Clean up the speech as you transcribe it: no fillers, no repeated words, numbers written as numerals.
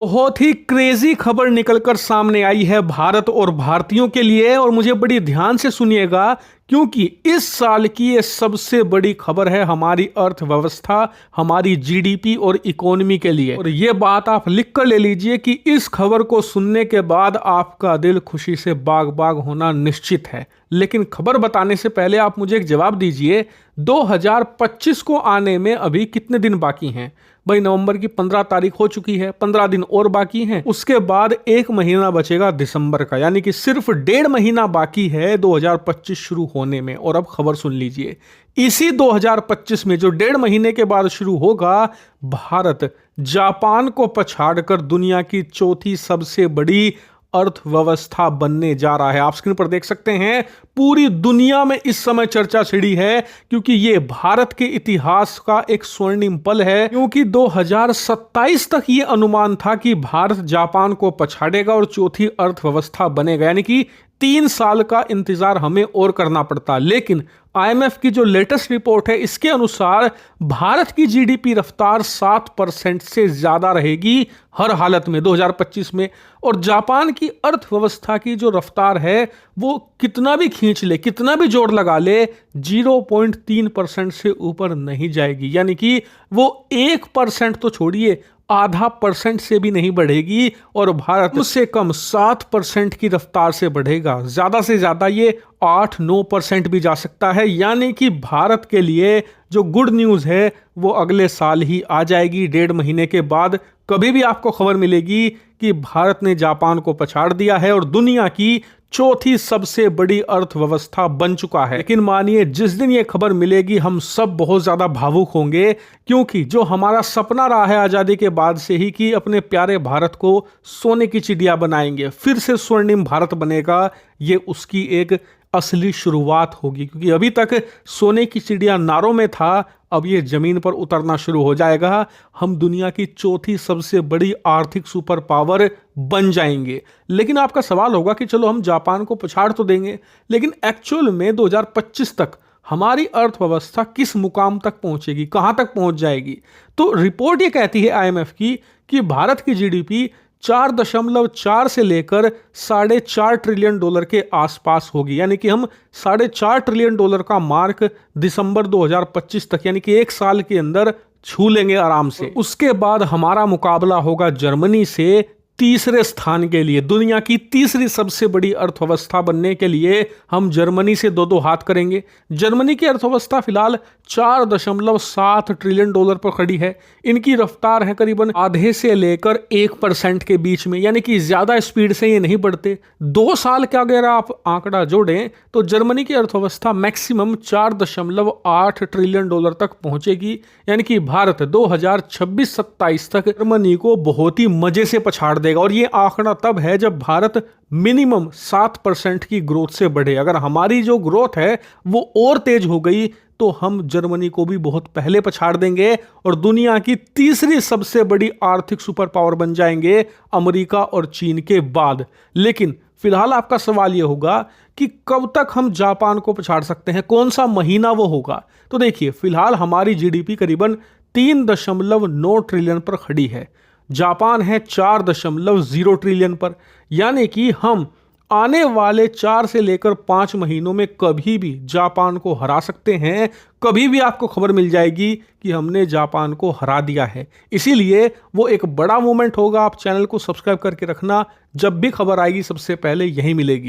बहुत ही क्रेजी खबर निकलकर सामने आई है भारत और भारतीयों के लिए, और मुझे बड़ी ध्यान से सुनिएगा क्योंकि इस साल की ये सबसे बड़ी खबर है हमारी अर्थव्यवस्था, हमारी जीडीपी और इकोनॉमी के लिए। और ये बात आप लिख कर ले लीजिए कि इस खबर को सुनने के बाद आपका दिल खुशी से बाग बाग होना निश्चित है। लेकिन खबर बताने से पहले आप मुझे एक जवाब दीजिए, 2025 को आने में अभी कितने दिन बाकी हैं? भाई नवंबर की 15 तारीख हो चुकी है, 15 दिन और बाकी हैं। उसके बाद एक महीना बचेगा दिसंबर का, यानी कि सिर्फ 1.5 महीना बाकी है 2025 शुरू होने में। और अब खबर सुन लीजिए, इसी 2025 में जो 1.5 महीने के बाद शुरू होगा, भारत जापान को पछाड़कर दुनिया की चौथी सबसे बड़ी अर्थव्यवस्था बनने जा रहा है। आप स्क्रीन पर देख सकते हैं, पूरी दुनिया में इस समय चर्चा छिड़ी है क्योंकि ये भारत के इतिहास का एक स्वर्णिम पल है। क्योंकि 2027 तक ये अनुमान था कि भारत जापान को पछाड़ेगा और चौथी अर्थव्यवस्था बनेगा, यानी कि 3 साल का इंतजार हमें और करना पड़ता। लेकिन आईएमएफ की जो लेटेस्ट रिपोर्ट है, इसके अनुसार भारत की जीडीपी रफ्तार 7% से ज्यादा रहेगी हर हालत में 2025 में। और जापान की अर्थव्यवस्था की जो रफ्तार है वो कितना भी खींच ले, कितना भी जोर लगा ले, 0.3% से ऊपर नहीं जाएगी। यानी कि वो 1% तो छोड़िए, 0.5% से भी नहीं बढ़ेगी। और भारत उससे कम 7% की रफ्तार से बढ़ेगा। ज्यादा से ज्यादा ये 8-9% भी जा सकता है। यानी कि भारत के लिए जो गुड न्यूज है वो अगले साल ही आ जाएगी। 1.5 महीने के बाद कभी भी आपको खबर मिलेगी कि भारत ने जापान को पछाड़ दिया है और दुनिया की चौथी सबसे बड़ी अर्थव्यवस्था बन चुका है। लेकिन मानिए, जिस दिन ये खबर मिलेगी हम सब बहुत ज्यादा भावुक होंगे, क्योंकि जो हमारा सपना रहा है आजादी के बाद से ही कि अपने प्यारे भारत को सोने की चिड़िया बनाएंगे, फिर से स्वर्णिम भारत बनेगा, ये उसकी एक असली शुरुआत होगी। क्योंकि अभी तक सोने की चिड़िया नारों में था, अब ये जमीन पर उतरना शुरू हो जाएगा। हम दुनिया की चौथी सबसे बड़ी आर्थिक सुपर पावर बन जाएंगे। लेकिन आपका सवाल होगा कि चलो हम जापान को पछाड़ तो देंगे, लेकिन एक्चुअल में 2025 तक हमारी अर्थव्यवस्था किस मुकाम तक पहुंचेगी, कहां तक पहुंच जाएगी? तो रिपोर्ट ये कहती है आईएमएफ की कि भारत की जीडीपी 4.4 से लेकर $4.5 ट्रिलियन के आसपास होगी। यानी कि हम $4.5 ट्रिलियन का मार्क दिसंबर 2025 तक, यानी कि 1 साल के अंदर छू लेंगे आराम से। उसके बाद हमारा मुकाबला होगा जर्मनी से तीसरे स्थान के लिए। दुनिया की तीसरी सबसे बड़ी अर्थव्यवस्था बनने के लिए हम जर्मनी से दो हाथ करेंगे। जर्मनी की अर्थव्यवस्था फिलहाल $4.7 ट्रिलियन पर खड़ी है। इनकी रफ्तार है करीबन आधे से लेकर 1% के बीच में, यानी कि ज्यादा स्पीड से ये नहीं बढ़ते। 2 साल का अगर आप आंकड़ा जोड़ें तो जर्मनी की अर्थव्यवस्था मैक्सिमम $4.8 ट्रिलियन तक पहुंचेगी। यानी कि भारत 2026-27 तक जर्मनी को बहुत ही मजे से पछाड़ देगा। और ये आंकड़ा तब है जब भारत मिनिमम 7% की ग्रोथ से बढ़े। अगर हमारी जो ग्रोथ है वो और तेज हो गई तो हम जर्मनी को भी बहुत पहले पछाड़ देंगे और दुनिया की तीसरी सबसे बड़ी आर्थिक सुपर पावर बन जाएंगे, अमेरिका और चीन के बाद। लेकिन फिलहाल आपका सवाल यह होगा कि कब तक हम जापान को पछाड़ सकते हैं, कौन सा महीना वो होगा? तो देखिए, फिलहाल हमारी जीडीपी करीबन 3.9 ट्रिलियन पर खड़ी है, जापान है 4.0 ट्रिलियन पर। यानी कि हम आने वाले 4 से लेकर 5 महीनों में कभी भी जापान को हरा सकते हैं। कभी भी आपको खबर मिल जाएगी कि हमने जापान को हरा दिया है। इसीलिए वो एक बड़ा मूवमेंट होगा। आप चैनल को सब्सक्राइब करके रखना, जब भी खबर आएगी सबसे पहले यही मिलेगी।